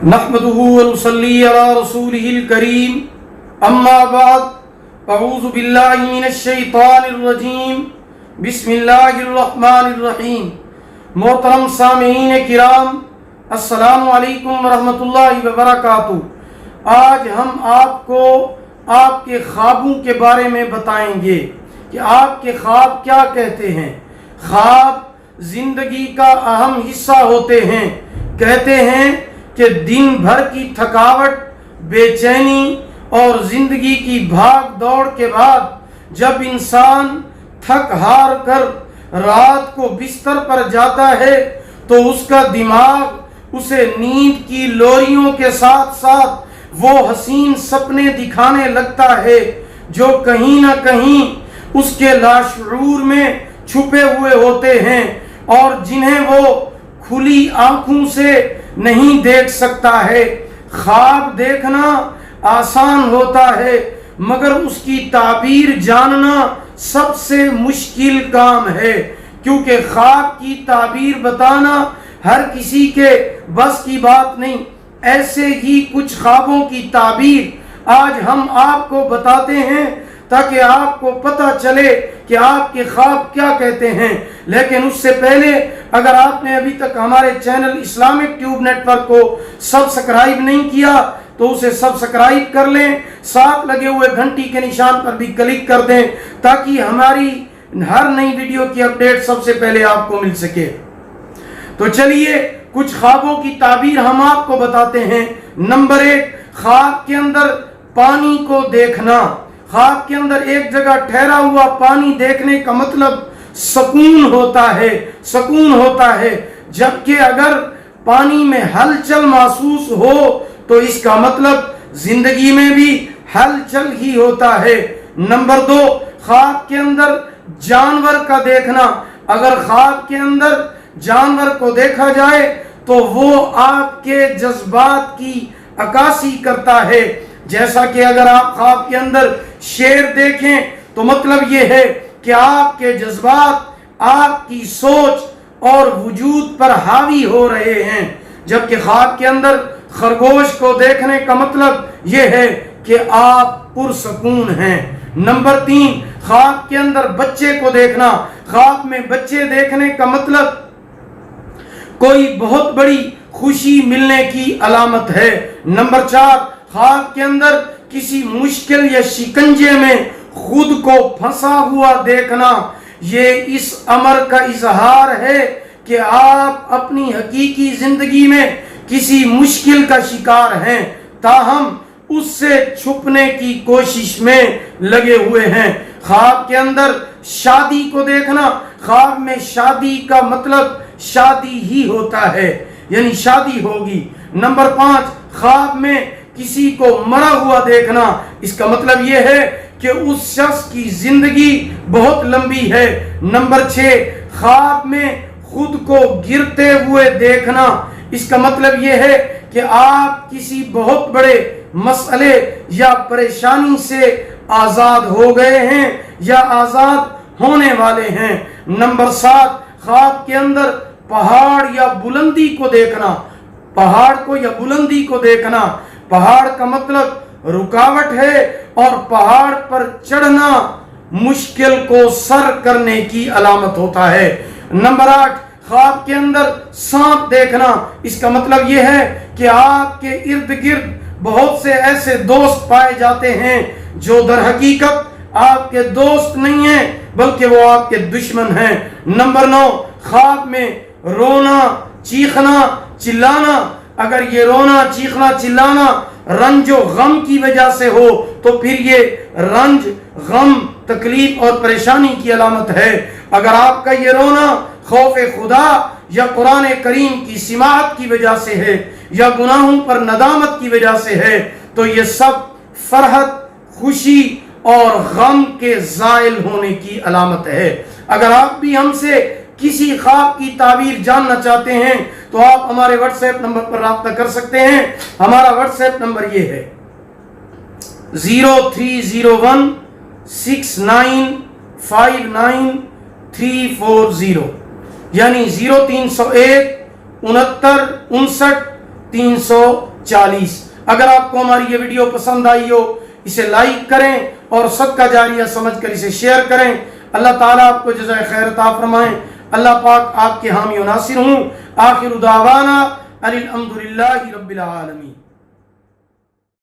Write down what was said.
नहमदुहु व नुसल्ली अला रसूलिहिल करीम अम्मा बाद अऊज़ु बिल्लाहि मिनश शैतानिर रजीम बिस्मिल्लाहिर रहमानिर रहीम। मोहतरम सामीईन किराम, अस्सलामु अलैकुम व रहमतुल्लाहि व बरकातुहू। आज हम आपको आपके ख्वाबों के बारे में बताएंगे कि आपके ख्वाब क्या कहते हैं। ख्वाब जिंदगी का अहम हिस्सा होते हैं। कहते हैं कि दिन भर की थकावट, बेचैनी और जिंदगी की भाग दौड़ के बाद जब इंसान थक हार कर रात को बिस्तर पर जाता है तो उसका दिमाग उसे नींद की लोरियों के साथ साथ वो हसीन सपने दिखाने लगता है जो कहीं ना कहीं उसके लाशऊर में छुपे हुए होते हैं और जिन्हें वो खुली आंखों से नहीं देख सकता है। ख्वाब देखना आसान होता है मगर उसकी ताबीर जानना सबसे मुश्किल काम है, क्योंकि ख्वाब की ताबीर बताना हर किसी के बस की बात नहीं। ऐसे ही कुछ ख्वाबों की ताबीर आज हम आपको बताते हैं ताकि आपको पता चले कि आपके ख्वाब क्या कहते हैं। लेकिन उससे पहले अगर आपने अभी तक हमारे चैनल इस्लामिक ट्यूब नेटवर्क को सब्सक्राइब नहीं किया तो उसे सब्सक्राइब कर लें, साथ लगे हुए घंटी के निशान पर भी क्लिक कर दें ताकि हमारी हर नई वीडियो की अपडेट सबसे पहले आपको मिल सके। तो चलिए कुछ ख्वाबों की ताबीर हम आपको बताते हैं। नंबर 1, ख्वाब के अंदर पानी को देखना। ख्वाब के अंदर एक जगह ठहरा हुआ पानी देखने का मतलब सुकून होता है, सुकून होता है। जबकि अगर पानी में हलचल महसूस हो तो इसका मतलब जिंदगी में भी हलचल ही होता है। नंबर 2, ख्वाब के अंदर जानवर का देखना। अगर ख्वाब के अंदर जानवर को देखा जाए तो वो आपके जज्बात की अक्कासी करता है। जैसा कि अगर आप ख्वाब के अंदर शेर देखें तो मतलब ये है कि आपके जज्बात, आपकी सोच और वजूद पर हावी हो रहे हैं। जबकि ख्वाब के अंदर खरगोश को देखने का मतलब ये है कि आप पुरसकून हैं। नंबर 3, ख्वाब के अंदर बच्चे को देखना। ख्वाब में बच्चे देखने का मतलब कोई बहुत बड़ी खुशी मिलने की अलामत है। नंबर 4, ख्वाब के अंदर किसी मुश्किल या शिकंजे में खुद को फंसा हुआ देखना। ये इस अमर का इजहार है कि आप अपनी हकीकी जिंदगी में किसी मुश्किल का शिकार हैं, ताहम उससे छुपने की कोशिश में लगे हुए हैं। ख्वाब के अंदर शादी को देखना। ख्वाब में शादी का मतलब शादी ही होता है, यानी शादी होगी। नंबर 5, ख्वाब में किसी को मरा हुआ देखना। इसका मतलब यह है कि उस शख्स की जिंदगी बहुत लंबी है। नंबर 6, ख्वाब में खुद को गिरते हुए देखना। इसका मतलब यह है कि आप किसी बहुत बड़े मसले या परेशानी से आजाद हो गए हैं या आजाद होने वाले हैं। नंबर 7, ख्वाब के अंदर पहाड़ या बुलंदी को देखना। पहाड़ को या बुलंदी को देखना। पहाड़ का मतलब रुकावट है और पहाड़ पर चढ़ना मुश्किल को सर करने की अलामत होता है। नंबर 8, ख्वाब के अंदर सांप देखना। इसका मतलब यह है कि आपके इर्द गिर्द बहुत से ऐसे दोस्त पाए जाते हैं जो दर हकीकत आपके दोस्त नहीं हैं बल्कि वो आपके दुश्मन हैं। नंबर 9, ख्वाब में रोना, चीखना, चिल्लाना। अगर ये रोना, चीखना, चिल्लाना रंजो गम की वजह से हो तो फिर ये रंज, गम, तकलीफ और परेशानी की अलामत है। अगर आपका ये रोना खौफ खुदा या कुरान करीम की सिमात की वजह से है या गुनाहों पर नदामत की वजह से है तो ये सब फरहत, खुशी और गम के ज़ाइल होने की अलामत है। अगर आप भी हमसे किसी ख्वाब की ताबीर जानना चाहते हैं तो आप हमारे व्हाट्सएप नंबर पर राब्ता कर सकते हैं। हमारा व्हाट्सएप नंबर ये है 0301 6959 यानी 0301 69 59 340। 40۔ اگر آپ کو ہماری یہ ویڈیو پسند آئی ہو اسے لائک کریں اور صدقہ جاریہ سمجھ کر اسے شیئر کریں۔ اللہ تعالیٰ آپ کو جزائے خیر عطا فرمائیں۔ اللہ پاک آپ کے حامی و ناصر ہوں۔ آخر دعوانا ان الحمد للہ رب العالمین۔